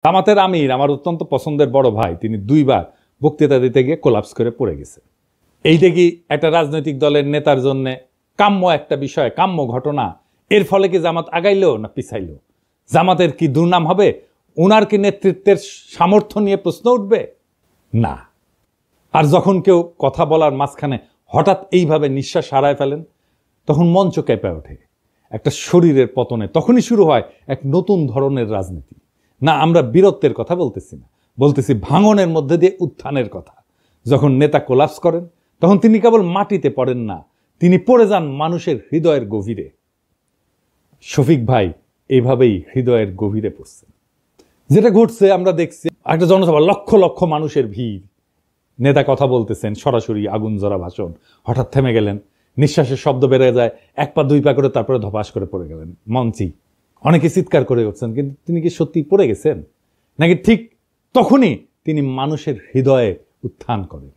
জামাতের আমির আমার অত্যন্ত পছন্দের বড় ভাই, তিনি দুইবার বক্তৃতা দিতে গিয়ে কোলাপস করে পড়ে গেছে। এইটা কি একটা রাজনৈতিক দলের নেতার জন্য কাম্য একটা বিষয়, কাম্য ঘটনা? এর ফলে কি জামাত আগাইলো না পিছাইলো? জামাতের কি দুর্নাম হবে? ওনার কি নেতৃত্বের সামর্থ্য নিয়ে প্রশ্ন উঠবে? না। আর যখন কেউ কথা বলার মাঝখানে হঠাৎ এইভাবে নিঃশ্বাস হারায় ফেলেন, তখন মঞ্চ কেঁপে ওঠে। একটা শরীরের পতনে তখনই শুরু হয় এক নতুন ধরনের রাজনীতি। না, আমরা বীরত্বের কথা বলতেছি না, বলতেছি ভাঙনের মধ্যে দিয়ে উত্থানের কথা। যখন নেতা কোলাপস করেন, তখন তিনি কেবল মাটিতে পড়েন না, তিনি পড়ে যান মানুষের হৃদয়ের গভীরে। শফিক ভাই এইভাবেই হৃদয়ের গভীরে পড়ছেন। যেটা ঘটছে আমরা দেখছি, একটা জনসভা, লক্ষ লক্ষ মানুষের ভিড়, নেতা কথা বলতেছেন, সরাসরি আগুন জ্বরা ভাষণ, হঠাৎ থেমে গেলেন, নিঃশ্বাসের শব্দ বেড়ে যায়, এক পা দুই পা করে, তারপরে ধপাস করে পড়ে গেলেন মঞ্চেই। অনেকে চিৎকার করে উঠছেন, কিন্তু তিনি কি সত্যি পড়ে গেছেন, নাকি ঠিক তখনই তিনি মানুষের হৃদয়ে উত্থান করেন?